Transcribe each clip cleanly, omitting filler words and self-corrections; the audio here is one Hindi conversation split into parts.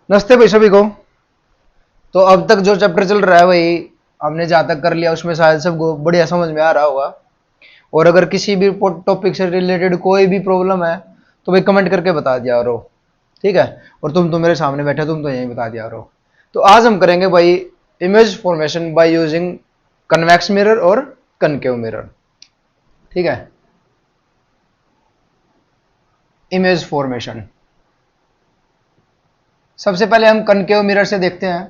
नमस्ते भाई सभी को। तो अब तक जो चैप्टर चल रहा है वही हमने जहाँ तक कर लिया, उसमें शायद सबको बढ़िया समझ में आ रहा होगा। और अगर किसी भी टॉपिक से रिलेटेड कोई भी प्रॉब्लम है तो भाई कमेंट करके बता दिया करो, ठीक है। और तुम तो मेरे सामने बैठे, तुम तो यहीं बता दिया करो। तो आज हम करेंगे भाई image formation by using convex mirror और कनकेव मिरर, ठीक है। इमेज फॉर्मेशन सबसे पहले हम कनकेव मिरर से देखते हैं।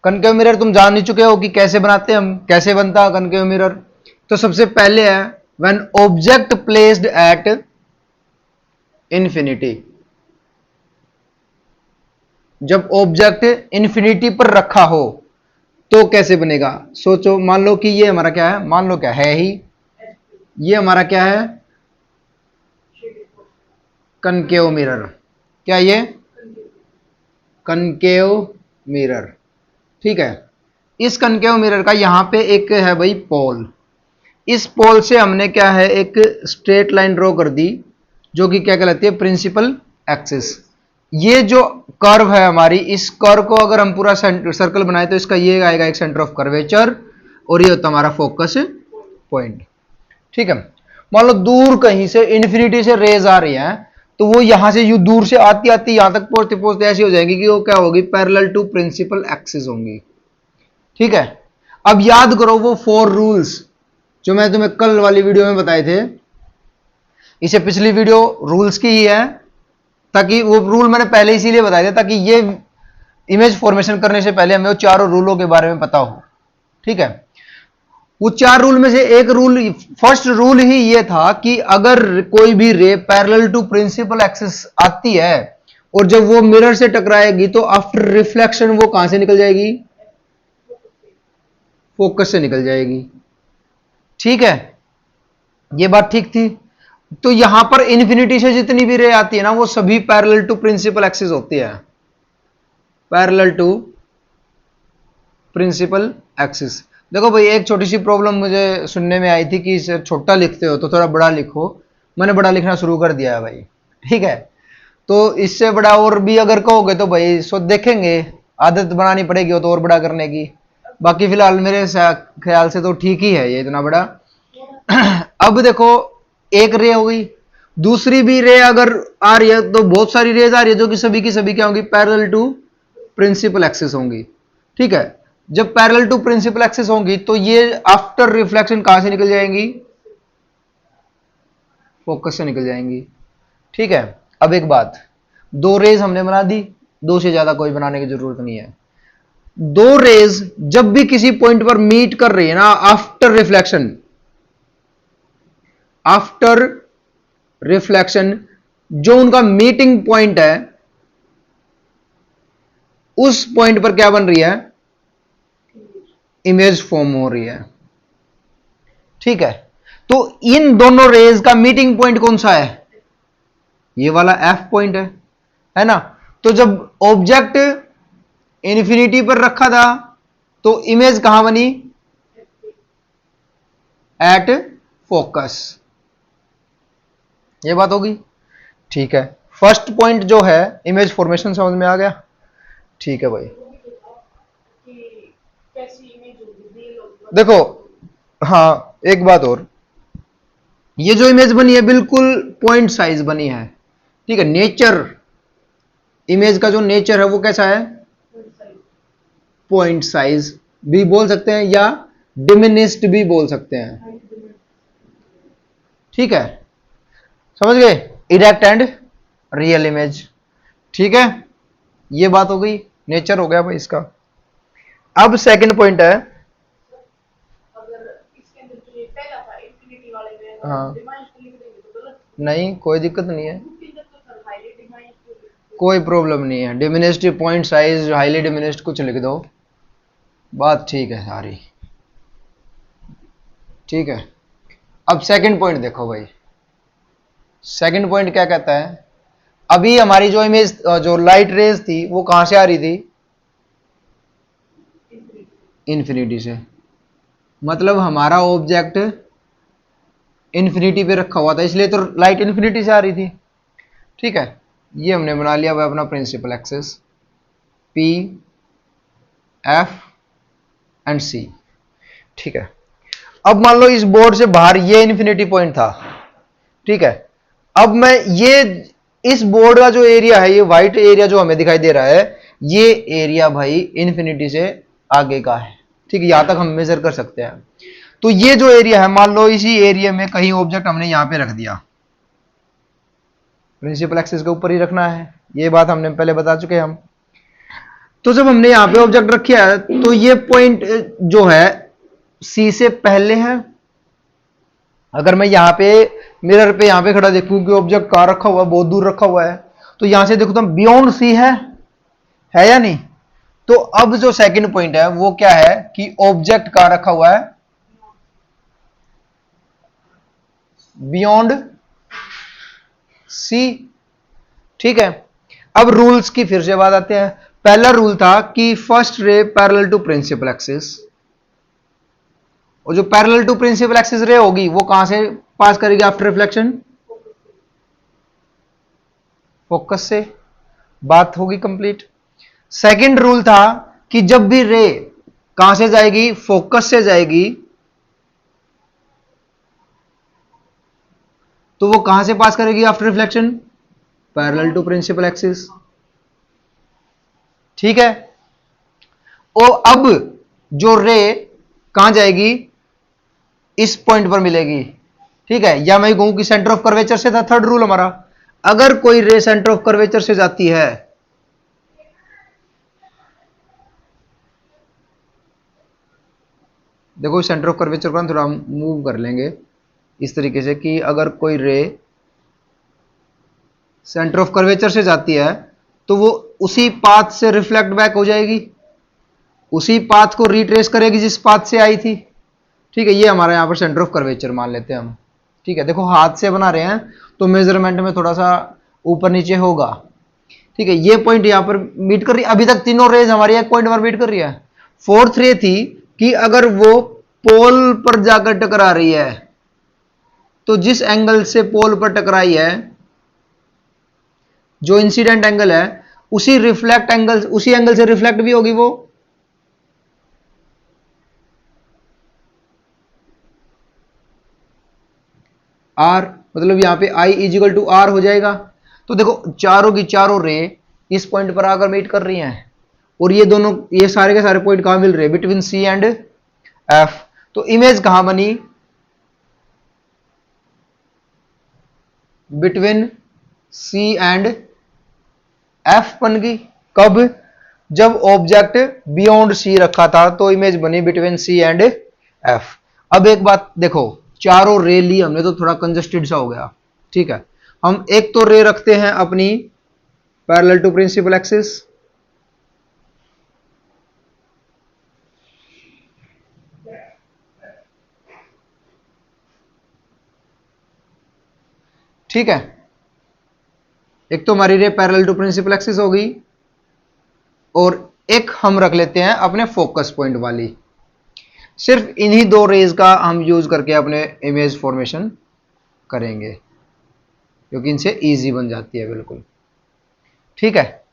कनकेव मिरर तुम जान ही चुके हो कि कैसे बनाते हैं हम, कैसे बनता है कनकेव मिरर। तो सबसे पहले है when object placed at infinity. जब ऑब्जेक्ट इंफिनिटी पर रखा हो तो कैसे बनेगा। सोचो, मान लो कि ये हमारा क्या है, मान लो क्या है ही, ये हमारा क्या है, कनकेव मिरर। क्या ये कनकेव मिरर, ठीक है। इस कनकेव मिरर का यहां पे एक है भाई पोल। इस पोल से हमने क्या है एक स्ट्रेट लाइन ड्रॉ कर दी, जो कि क्या कहलाती है, प्रिंसिपल एक्सिस। ये जो कर्व है हमारी, इस कर्व को अगर हम पूरा सर्कल बनाए तो इसका ये आएगा एक सेंटर ऑफ कर्वेचर, और ये होता हमारा फोकस पॉइंट, ठीक है। मान लो दूर कहीं से इन्फिनिटी से रेज आ रही है, तो वो यहां से यू दूर से आती आती यहां तक पहुंचते पहुंचते ऐसी हो जाएगी कि वो क्या होगी, पैरेलल टू प्रिंसिपल एक्सिस होंगी, ठीक है। अब याद करो वो 4 रूल्स जो मैं तुम्हें कल वाली वीडियो में बताए थे। इसे पिछली वीडियो रूल्स की ही है, ताकि वो रूल मैंने पहले इसीलिए बताए थे ताकि ये इमेज फॉर्मेशन करने से पहले हमें वो चारों रूलों के बारे में पता हो, ठीक है। वो 4 रूल में से एक रूल, फर्स्ट रूल ही ये था कि अगर कोई भी रे पैरेलल टू प्रिंसिपल एक्सिस आती है और जब वो मिरर से टकराएगी तो आफ्टर रिफ्लेक्शन वो कहां से निकल जाएगी, फोकस से निकल जाएगी, ठीक है। ये बात ठीक थी। तो यहां पर इन्फिनिटी से जितनी भी रे आती है ना, वो सभी पैरेलल टू प्रिंसिपल एक्सिस होती है, पैरेलल टू प्रिंसिपल एक्सिस। देखो भाई, एक छोटी सी प्रॉब्लम मुझे सुनने में आई थी कि इसे छोटा लिखते हो तो थोड़ा बड़ा लिखो। मैंने बड़ा लिखना शुरू कर दिया है भाई, ठीक है। तो इससे बड़ा और भी अगर कहोगे तो भाई सो देखेंगे, आदत बनानी पड़ेगी वो तो और बड़ा करने की। बाकी फिलहाल मेरे ख्याल से तो ठीक ही है ये इतना बड़ा। अब देखो, एक रे हो गई, दूसरी भी रे अगर आ रही है तो बहुत सारी रेज आ रही है जो कि सभी की सभी क्या होंगी, पैरेलल टू प्रिंसिपल एक्सिस होंगी, ठीक है। जब पैरेलल टू प्रिंसिपल एक्सिस होंगी तो ये आफ्टर रिफ्लेक्शन कहां से निकल जाएंगी, फोकस से निकल जाएंगी, ठीक है। अब एक बात, 2 रेज हमने बना दी, 2 से ज्यादा कोई बनाने की जरूरत नहीं है। 2 रेज जब भी किसी पॉइंट पर मीट कर रही है ना, आफ्टर रिफ्लेक्शन, आफ्टर रिफ्लेक्शन जो उनका मीटिंग पॉइंट है, उस पॉइंट पर क्या बन रही है, इमेज फॉर्म हो रही है, ठीक है। तो इन दोनों रेज का मीटिंग पॉइंट कौन सा है, ये वाला एफ पॉइंट है ना। तो जब ऑब्जेक्ट इन्फिनिटी पर रखा था तो इमेज कहां बनी, एट फोकस। ये बात होगी, ठीक है। फर्स्ट पॉइंट जो है इमेज फॉर्मेशन समझ में आ गया, ठीक है भाई। देखो, हाँ एक बात और, ये जो इमेज बनी है बिल्कुल पॉइंट साइज बनी है, ठीक है। नेचर, इमेज का जो नेचर है वो कैसा है, पॉइंट साइज भी बोल सकते हैं या डिमिनिस्ड भी बोल सकते हैं, ठीक है। समझ गए, इरेक्ट एंड रियल इमेज, ठीक है। ये बात हो गई, नेचर हो गया भाई इसका। अब सेकंड पॉइंट है, हाँ नहीं कोई दिक्कत नहीं है, कोई प्रॉब्लम नहीं है। Diminished point size, highly diminished कुछ लिख दो, बात ठीक है सारी, ठीक है। अब सेकंड पॉइंट देखो भाई, सेकंड पॉइंट क्या कहता है, अभी हमारी जो इमेज जो लाइट रेज थी वो कहां से आ रही थी, इन्फिनिटी से। मतलब हमारा ऑब्जेक्ट इन्फिनिटी पे रखा हुआ था, इसलिए तो लाइट इन्फिनिटी से आ रही थी। ठीक है, ये हमने बना लिया हुआ अपना principal axis P F and C. ठीक है, अब मान लो इस बोर्ड से बाहर ये इन्फिनिटी पॉइंट था। ठीक है, अब मैं ये इस बोर्ड का जो एरिया है, ये व्हाइट एरिया जो हमें दिखाई दे रहा है, ये एरिया भाई इन्फिनिटी से आगे का है। ठीक है, यहां तक हम मेजर कर सकते हैं। तो ये जो एरिया है, मान लो इसी एरिया में कहीं ऑब्जेक्ट हमने यहां पे रख दिया, प्रिंसिपल एक्सिस के ऊपर ही रखना है, ये बात हमने पहले बता चुके हैं हम। तो जब हमने यहां पे ऑब्जेक्ट रखा है, तो ये पॉइंट जो है सी से पहले है। अगर मैं यहां पे मिरर पे यहां पे खड़ा देखूं कि ऑब्जेक्ट कहां रखा हुआ है, बहुत दूर रखा हुआ है, तो यहां से देखो तो बियॉन्ड सी है या नहीं। तो अब जो सेकंड पॉइंट है वो क्या है कि ऑब्जेक्ट कहां रखा हुआ है, बियॉन्ड सी। ठीक है, अब रूल्स की फिर से बात आते हैं। पहला रूल था कि first ray parallel to principal axis, और जो पैरेलल टू प्रिंसिपल एक्सिस रे होगी वो कहां से पास करेगी आफ्टर रिफ्लेक्शन, फोकस से। बात होगी कंप्लीट। सेकंड रूल था कि जब भी रे कहां से जाएगी, फोकस से जाएगी, तो वो कहां से पास करेगी after reflection, parallel to principal axis. ठीक है, और अब जो रे कहां जाएगी, इस पॉइंट पर मिलेगी। ठीक है, या मैं कहूं कि सेंटर ऑफ कर्वेचर से था थर्ड रूल हमारा। अगर कोई रे सेंटर ऑफ कर्वेचर से जाती है, देखो सेंटर ऑफ कर्वेचर को थोड़ा मूव कर लेंगे इस तरीके से कि अगर कोई रे सेंटर ऑफ कर्वेचर से जाती है तो वो उसी पाथ से रिफ्लेक्ट बैक हो जाएगी, उसी पाथ को रिट्रेस करेगी जिस पाथ से आई थी। ठीक है, ये हमारा यहां पर सेंटर ऑफ कर्वेचर मान लेते हैं हम। ठीक है, देखो हाथ से बना रहे हैं तो मेजरमेंट में थोड़ा सा ऊपर नीचे होगा। ठीक है, ये पॉइंट यहां पर मीट कर रही है। अभी तक तीनों रेज हमारी एक पॉइंट पर मीट कर रही है। फोर्थ रे थी कि अगर वो पोल पर जाकर टकरा रही है, तो जिस एंगल से पोल पर टकराई है, जो इंसिडेंट एंगल है, उसी रिफ्लेक्ट एंगल, उसी एंगल से रिफ्लेक्ट भी होगी वो। आर मतलब यहां पे आई इजिकल टू आर हो जाएगा। तो देखो चारों की चारों रे इस पॉइंट पर आकर मीट कर रही हैं, और ये दोनों, ये सारे के सारे पॉइंट कहां मिल रहे हैं, बिटवीन सी एंड एफ। तो इमेज कहां बनी, बिटवीन सी एंड एफ बन गई। कब, जब ऑब्जेक्ट बियॉन्ड सी रखा था तो इमेज बनी बिटवीन सी एंड एफ। अब एक बात देखो, चारों रे ली हमने तो थोड़ा कंजस्टेड सा हो गया। ठीक है, हम एक तो रे रखते हैं अपनी पैरेलल टू प्रिंसिपल एक्सिस, ठीक है, एक तो हमारी रे पैरेलल टू प्रिंसिपल एक्सिस हो गई, और एक हम रख लेते हैं अपने फोकस पॉइंट वाली। सिर्फ इन्हीं दो रेज का हम यूज करके अपने इमेज फॉर्मेशन करेंगे, क्योंकि इनसे इजी बन जाती है बिल्कुल। ठीक है,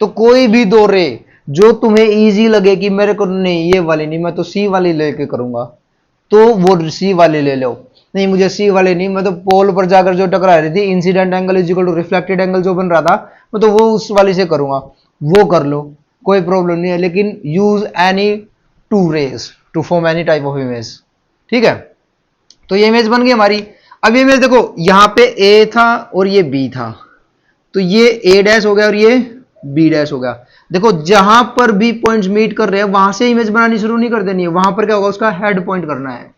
तो कोई भी दो रे जो तुम्हें इजी लगे कि मेरे को नहीं ये वाली नहीं, मैं तो सी वाली लेके करूंगा, तो वो सी वाली ले लो। नहीं मुझे सी वाली नहीं, मैं तो पोल पर जाकर जो टकरा रही थी, incident angle is equal to reflected angle जो बन रहा था, मैं तो वो उस वाली से करूंगा, वो कर लो, कोई प्रॉब्लम नहीं है। लेकिन use any two rays to form any type of image. ठीक है, तो ये इमेज बन गई हमारी। अब ये इमेज देखो, यहां पे ए था और ये बी था, तो ये ए डैश हो गया और ये बी डैश हो गया। देखो जहां पर भी पॉइंट्स मीट कर रहे हैं वहां से इमेज बनानी शुरू नहीं कर देनी है, वहां पर क्या होगा, उसका हेड पॉइंट करना है।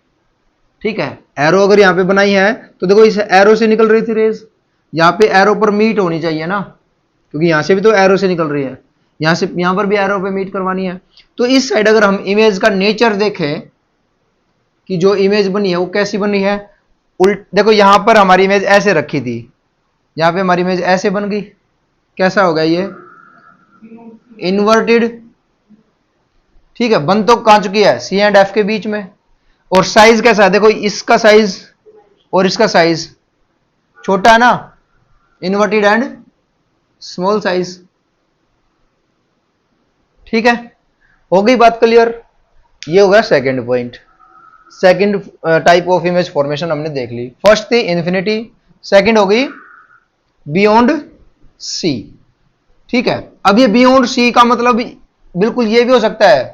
ठीक है, एरो अगर यहां पे बनाई है तो देखो इस एरो से निकल रही थी रेज, यहां पे एरो पर मीट होनी चाहिए ना, क्योंकि यहां से भी तो एरो से निकल रही है, यहां से यहां पर भी एरो पे मीट करवानी है। तो इस साइड अगर हम इमेज का नेचर देखें कि जो इमेज बनी है वो कैसी बनी है, उल्ट देखो यहां पर हमारी इमेज ऐसे रखी थी, यहां पे हमारी इमेज ऐसे बन गई, कैसा होगा ये, इन्वर्टेड। ठीक है, बन तो कहां चुकी है, सी एंड एफ के बीच में। और साइज कैसा है, देखो इसका साइज और इसका साइज छोटा है ना, इन्वर्टेड एंड स्मॉल साइज। ठीक है, हो गई बात क्लियर। ये होगा second point. Second type of image formation हमने देख ली। फर्स्ट थी इन्फिनिटी, सेकंड हो गई बियॉन्ड सी। ठीक है, अब ये बियॉन्ड सी का मतलब बिल्कुल ये भी हो सकता है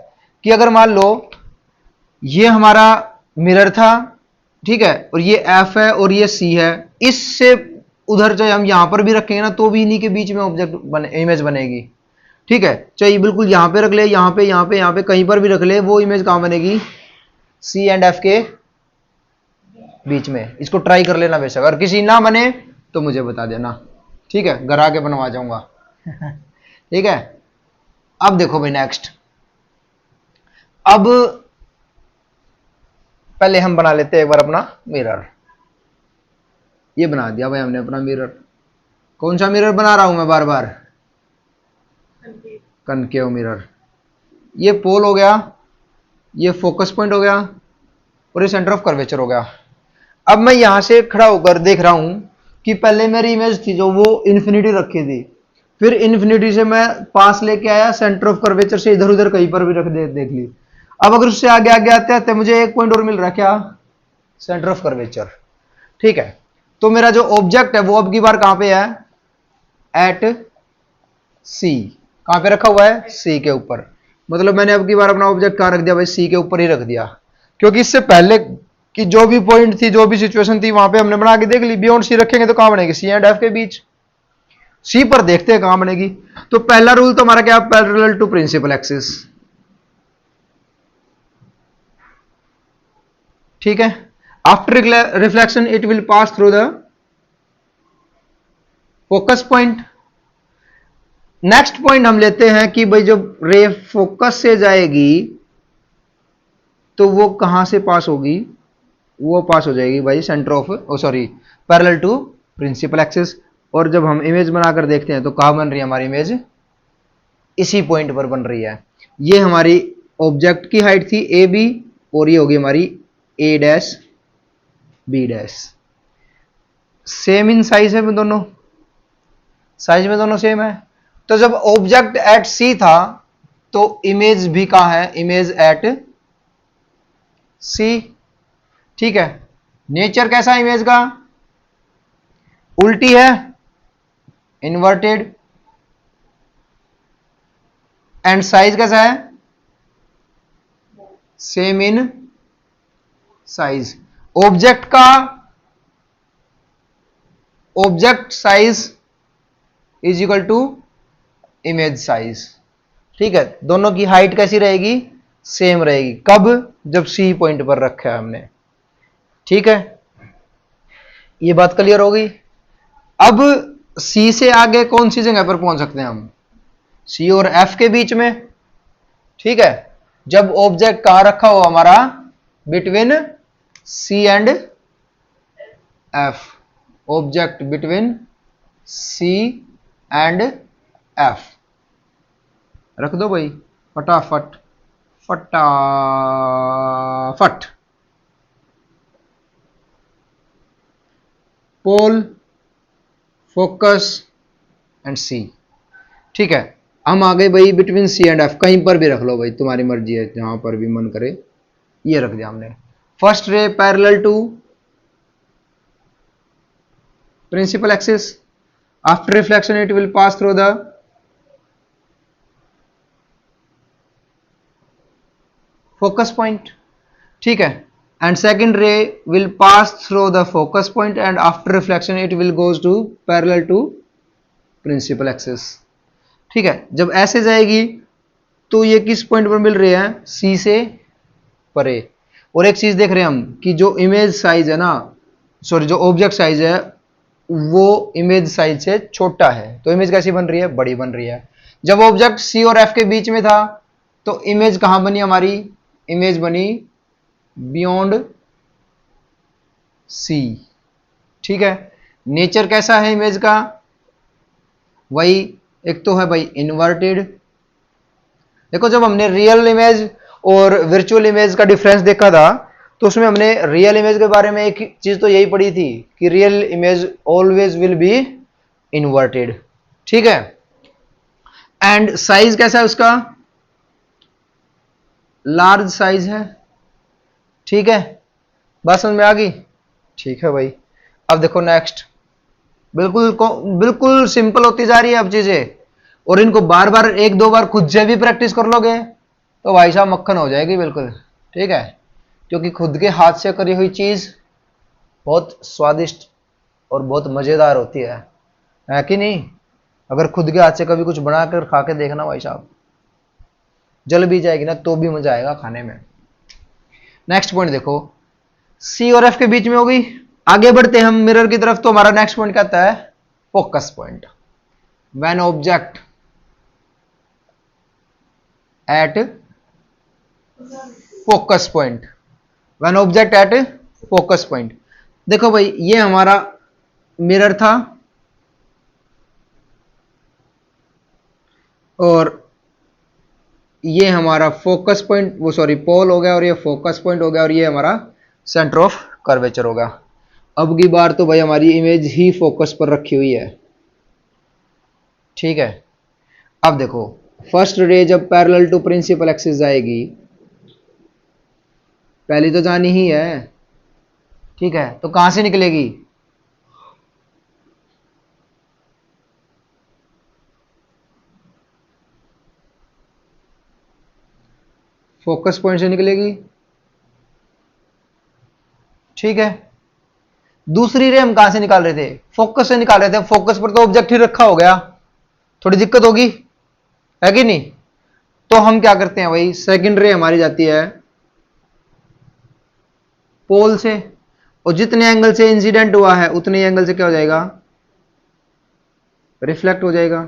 कि अगर मान लो ये हमारा मिरर था, ठीक है, और ये एफ है और ये सी है, इससे उधर चाहे हम यहां पर भी रखेंगे ना तो भी इन्हीं के बीच में ऑब्जेक्ट इमेज बनेगी। ठीक है, चाहे बिल्कुल यहां पे रख ले, यहां पे यहां पे यहां पे कहीं पर भी रख ले, वो इमेज कहां बनेगी, सी एंड एफ के बीच में। इसको ट्राई कर लेना बेशक, अगर किसी ना बने तो मुझे बता देना। ठीक है, घर आके बनवा जाऊंगा। ठीक है, अब देखो भाई नेक्स्ट। अब पहले हम बना लेते हैं एक बार अपना मिरर। ये बना दिया भाई हमने अपना मिरर। कौन सा मिरर बना रहा हूं मैं बार बार, कनकेव मिरर। ये पोल हो गया, ये फोकस पॉइंट हो गया, और ये सेंटर ऑफ कर्वेचर हो गया। अब मैं यहां से खड़ा होकर देख रहा हूं कि पहले मेरी इमेज थी जो वो इन्फिनिटी रखी थी, फिर इन्फिनिटी से मैं पास लेके आया, सेंटर ऑफ कर्वेचर से इधर उधर कहीं पर भी रख देख ली। अब अगर उससे आगे आगे आते आते मुझे एक पॉइंट और मिल रहा है, क्या, सेंटर ऑफ कर्वेचर। ठीक है, तो मेरा जो ऑब्जेक्ट है वो अब की बार कहां पे है, एट सी। कहां पे रखा हुआ है, सी के ऊपर। मतलब मैंने अब की बार अपना ऑब्जेक्ट कहां रख दिया भाई, सी के ऊपर ही रख दिया, क्योंकि इससे पहले कि जो भी पॉइंट थी, जो भी सिचुएशन थी, वहां पे हमने बना के देख ली। बियॉन्ड सी रखेंगे तो कहां बनेगी, सी एंड एफ के बीच। सी पर देखते हैं कहां बनेगी। तो पहला रूल तो हमारा क्या, पैरेलल टू प्रिंसिपल एक्सिस। ठीक है, after reflection it will pass through the focus point. Next point हम लेते हैं कि भाई जब रे फोकस से जाएगी तो वो कहां से पास होगी, वो पास हो जाएगी भाई centre of, sorry, parallel to principal axis. और जब हम इमेज बनाकर देखते हैं तो कहां बन रही है हमारी इमेज, इसी पॉइंट पर बन रही है। ये हमारी ऑब्जेक्ट की हाइट थी ए बी, और ये होगी हमारी A dash B dash. Same in size है, दोनों साइज में दोनों सेम है। तो जब ऑब्जेक्ट एट सी था तो इमेज भी कहां है, इमेज एट सी। ठीक है, नेचर कैसा इमेज का, उल्टी है, इन्वर्टेड, एंड साइज कैसा है, सेम इन साइज। ऑब्जेक्ट का object size is equal to image size. ठीक है, दोनों की हाइट कैसी रहेगी, सेम रहेगी। कब, जब सी पॉइंट पर रखा है हमने। ठीक है, ये बात क्लियर हो गई। अब सी से आगे कौन सी जगह पर पहुंच सकते हैं हम, सी और एफ के बीच में। ठीक है, जब ऑब्जेक्ट कहां रखा हो हमारा, between C and F. Object between C and F. रख दो भाई फटाफट फटाफट। Pole, focus and C. ठीक है, हम आ गए भाई बिटवीन सी एंड एफ। कहीं पर भी रख लो भाई, तुम्हारी मर्जी है, जहां पर भी मन करे। ये रख दिया हमने। First ray parallel to principal axis, after reflection it will pass through the focus point. ठीक है, and second ray will pass through the focus point and after reflection it will goes to parallel to principal axis। ठीक है, जब ऐसे जाएगी तो ये किस पॉइंट पर मिल रही है, सी से परे। और एक चीज देख रहे हैं हम कि जो इमेज साइज है ना, सॉरी, जो ऑब्जेक्ट साइज है वो इमेज साइज से छोटा है, तो इमेज कैसी बन रही है, बड़ी बन रही है। जब ऑब्जेक्ट सी और एफ के बीच में था तो इमेज कहां बनी हमारी, इमेज बनी बियॉन्ड सी। ठीक है, नेचर कैसा है इमेज का, वही, एक तो है भाई इन्वर्टेड। देखो जब हमने रियल इमेज और वर्चुअल इमेज का डिफरेंस देखा था तो उसमें हमने रियल इमेज के बारे में एक चीज तो यही पढ़ी थी कि real image always will be inverted, ठीक है। एंड साइज कैसा है उसका, लार्ज साइज है, ठीक है। बात समझ में आ गई, ठीक है भाई। अब देखो नेक्स्ट, बिल्कुल सिंपल होती जा रही है अब चीजें, और इनको बार बार एक दो बार खुद से भी प्रैक्टिस कर लोगे तो भाई साहब मक्खन हो जाएगी बिल्कुल, ठीक है। क्योंकि खुद के हाथ से करी हुई चीज बहुत स्वादिष्ट और बहुत मजेदार होती है कि नहीं। अगर खुद के हाथ से कभी कुछ बनाकर खा के देखना भाई साहब, जल भी जाएगी ना तो भी मजा आएगा खाने में। नेक्स्ट पॉइंट देखो, सी और एफ के बीच में हो गई। आगे बढ़ते हैं हम मिरर की तरफ, तो हमारा नेक्स्ट पॉइंट कहता है focus point. When object at focus point, when object at focus point. देखो भाई ये हमारा मिरर था और ये हमारा फोकस पॉइंट, वो सॉरी पोल हो गया, और ये फोकस पॉइंट हो गया, और ये हमारा सेंटर ऑफ कर्वेचर होगा। अब की बार तो भाई हमारी इमेज ही फोकस पर रखी हुई है, ठीक है। अब देखो फर्स्ट रे जब पैरेलल टू प्रिंसिपल एक्सिस जाएगी, पहली तो जानी ही है, ठीक है। तो कहां से निकलेगी, फोकस पॉइंट से निकलेगी, ठीक है। दूसरी रे हम कहां से निकाल रहे थे, फोकस से निकाल रहे थे। फोकस पर तो ऑब्जेक्ट ही रखा हो गया, थोड़ी दिक्कत होगी, है कि नहीं। तो हम क्या करते हैं भाई, सेकंड रे हमारी जाती है पोल से, और जितने एंगल से इंसिडेंट हुआ है उतने एंगल से क्या हो जाएगा, रिफ्लेक्ट हो जाएगा,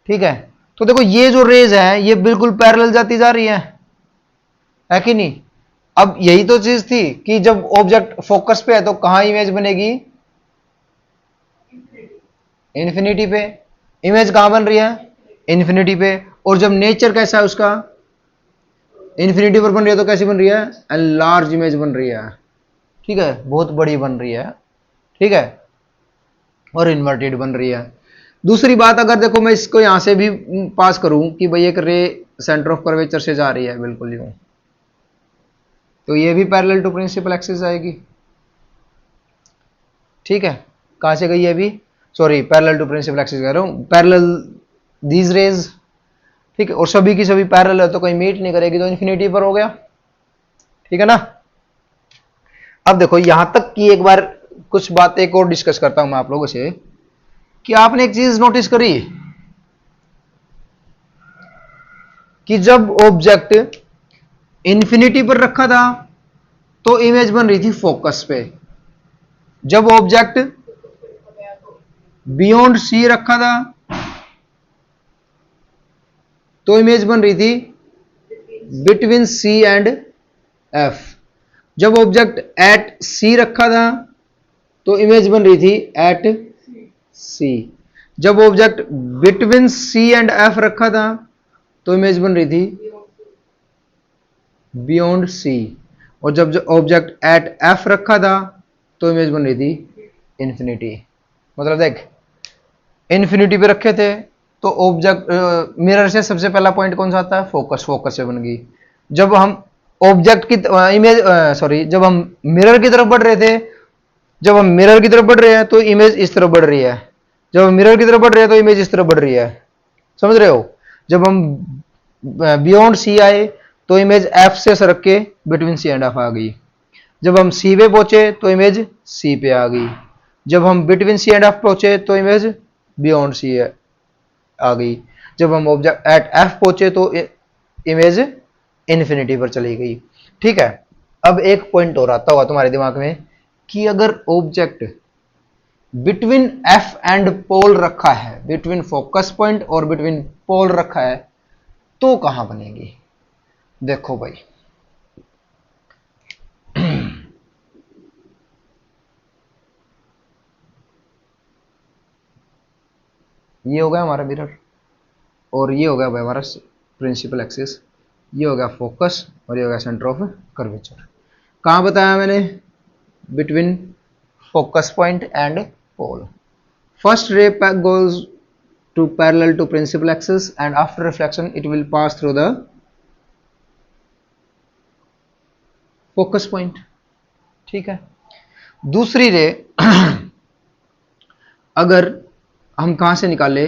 ठीक है। तो देखो ये जो रेज है ये बिल्कुल पैरेलल जाती जा रही है कि नहीं। अब यही तो चीज थी कि जब ऑब्जेक्ट फोकस पे है तो कहां इमेज बनेगी, इन्फिनिटी पे। इमेज कहां बन रही है, इन्फिनिटी पे। और जब नेचर कैसा है उसका, इन्फिनिटी पर बन रही है, तो कैसी बन रही है, लार्ज इमेज बन रही है, ठीक है, बहुत बड़ी बन रही है, ठीक है, और इन्वर्टेड बन रही है। दूसरी बात, अगर देखो मैं इसको यहां से भी पास करूं कि भाई एक रे सेंटर ऑफ कर्वेचर से जा रही है बिल्कुल यूं, तो ये भी पैरेलल टू प्रिंसिपल एक्सिस आएगी, ठीक है। कहां से गई है अभी, sorry parallel to principal axis कह रहा हूं, पैरेलल दीज रेज, ठीक है। और सभी की सभी पैरेलल है तो कोई मीट नहीं करेगी, तो इन्फिनिटी पर हो गया, ठीक है ना। अब देखो यहां तक की एक बार कुछ बात एक और डिस्कस करता हूं मैं आप लोगों से, कि आपने एक चीज नोटिस करी कि जब ऑब्जेक्ट इन्फिनिटी पर रखा था तो इमेज बन रही थी फोकस पे, जब ऑब्जेक्ट बियॉन्ड सी रखा था तो इमेज बन रही थी बिटवीन सी एंड एफ, जब ऑब्जेक्ट एट सी रखा था तो इमेज बन रही थी एट सी, जब object between C and F रखा था तो इमेज बन रही थी बियॉन्ड सी, और जब ऑब्जेक्ट एट एफ रखा था तो इमेज बन रही थी इन्फिनिटी। मतलब देख इन्फिनिटी पे रखे थे तो ऑब्जेक्ट मिरर से सबसे पहला पॉइंट कौन सा आता है, फोकस, फोकस से बन गई। जब हम ऑब्जेक्ट की इमेज सॉरी जब हम मिरर की तरफ बढ़ रहे थे, जब हम मिरर की तरफ बढ़ रहे हैं तो इमेज इस तरफ बढ़ रही है, जब हम मिरर की तरफ बढ़ रहे हैं तो इमेज इस तरफ बढ़ रही है, समझ रहे हो। जब हम बियॉन्ड सी आए तो इमेज एफ से सरक के बिटवीन सी एंड एफ आ गई, जब हम सी पे पहुंचे तो इमेज सी पे आ गई, जब हम बिटवीन सी एंड एफ पहुंचे तो इमेज बियॉन्ड सी आ गई, जब हम ऑब्जेक्ट एट एफ पहुंचे तो इमेज इन्फिनिटी पर चली गई, ठीक है। अब एक पॉइंट और आता होगा तुम्हारे दिमाग में कि अगर object between F and pole रखा है, बिटवीन फोकस पॉइंट और बिटवीन पोल रखा है, तो कहां बनेगी। देखो भाई ये हो गया हमारा मिरर और ये हो गया भाई हमारा प्रिंसिपल एक्सिस, ये हो गया फोकस और ये हो गया सेंटर ऑफ कर्वेचर। कहाँ बताया मैंने? Between focus point and pole. First ray goes to parallel to principal axis and after reflection it will pass through the focus point। ठीक है। दूसरी रे अगर हम कहां से निकाले,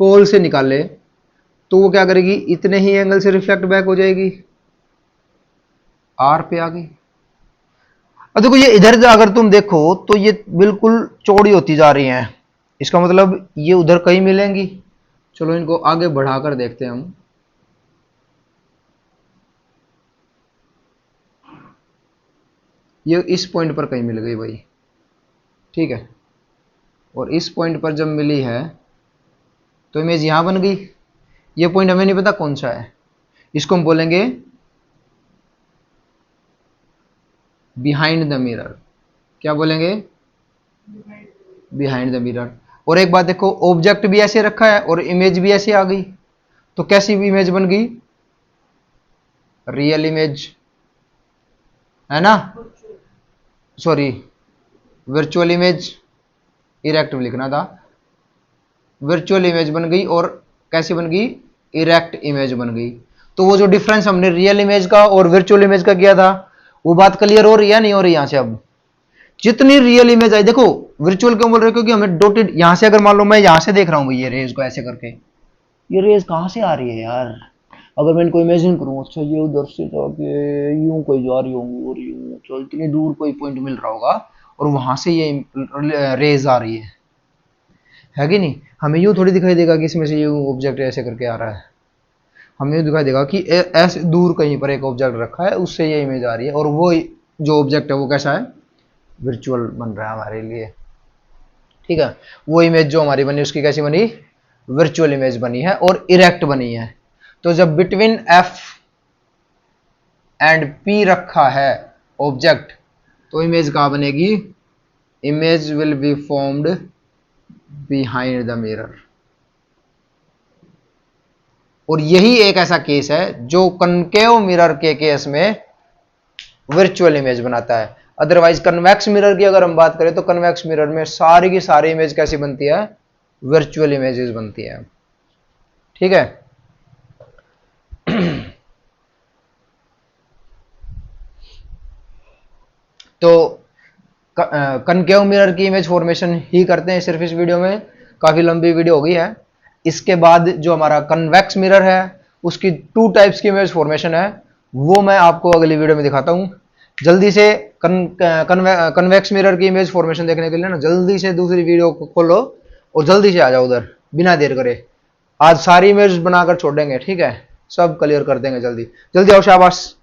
पोल से निकाले, तो वो क्या करेगी, इतने ही एंगल से रिफ्लेक्ट बैक हो जाएगी, आर पे आ गई। अब देखो ये इधर अगर तुम देखो तो ये बिल्कुल चौड़ी होती जा रही हैं, इसका मतलब ये उधर कहीं मिलेंगी। चलो इनको आगे बढ़ाकर देखते हैं हम। ये इस पॉइंट पर कहीं मिल गई भाई, ठीक है, और इस पॉइंट पर जब मिली है तो इमेज यहां बन गई। ये पॉइंट हमें नहीं पता कौन सा है, इसको हम बोलेंगे बिहाइंड द मिरर। क्या बोलेंगे? Behind the mirror. और एक बात देखो, ऑब्जेक्ट भी ऐसे रखा है और इमेज भी ऐसे आ गई, तो कैसी भी इमेज बन गई? रियल इमेज, है ना? सॉरी, वर्चुअल इमेज, इरेक्ट लिखना था। वर्चुअल इमेज बन गई और कैसी बन गई? इरेक्ट इमेज बन गई। तो वो जो डिफरेंस हमने रियल इमेज का और वर्चुअल इमेज का किया था, वो बात क्लियर हो रही है नहीं हो रही? यहां से अब जितनी रियल इमेज आई, देखो वर्चुअल क्यों बोल रहे हो? क्योंकि हमें डॉटेड, यहां से अगर मान लो मैं यहां से देख रहा हूं भाई ये रेज को ऐसे करके, ये रेज कहां से आ रही है यार? अगर मैं इनको इमेजिन करूं, अच्छा ये उधर से जाके यूं कोई जा रही होंगी और यूं, तो इतनी दूर कोई पॉइंट मिल रहा होगा और वहां से ये रेज आ रही है कि नहीं? हमें यूं थोड़ी दिखाई देगा कि इसमें से यूं ऑब्जेक्ट ऐसे करके आ रहा है, हमें यूं दिखाई देगा कि ऐसे दूर कहीं पर एक ऑब्जेक्ट रखा है, उससे ये इमेज आ रही है, और वो जो ऑब्जेक्ट है वो कैसा है? वर्चुअल बन रहा है हमारे लिए, ठीक है। वो इमेज जो हमारी बनी उसकी कैसी बनी? वर्चुअल इमेज बनी है और इरेक्ट बनी है। तो जब बिटवीन एफ एंड पी रखा है ऑब्जेक्ट, तो इमेज कहां बनेगी? Image will be formed behind the mirror. और यही एक ऐसा केस है जो कनकेव मिरर के केस में वर्चुअल इमेज बनाता है। अदरवाइज कन्वेक्स मिरर की अगर हम बात करें तो कन्वेक्स मिरर में सारी की सारी इमेज कैसी बनती है? वर्चुअल इमेजेस बनती है, ठीक है। तो कनकेव मिरर की इमेज फॉर्मेशन ही करते हैं सिर्फ इस वीडियो में, काफी लंबी वीडियो हो गई है। इसके बाद जो हमारा कन्वेक्स मिरर है उसकी 2 टाइप्स की इमेज फॉर्मेशन है, वो मैं आपको अगली वीडियो में दिखाता हूं। जल्दी से कन्वेक्स मिरर की इमेज फॉर्मेशन देखने के लिए ना जल्दी से दूसरी वीडियो को खोलो और जल्दी से आ जाओ उधर, बिना देर करे। आज सारी इमेज बनाकर छोड़ देंगे, ठीक है, सब क्लियर कर देंगे। जल्दी जल्दी आओ, शाबाश।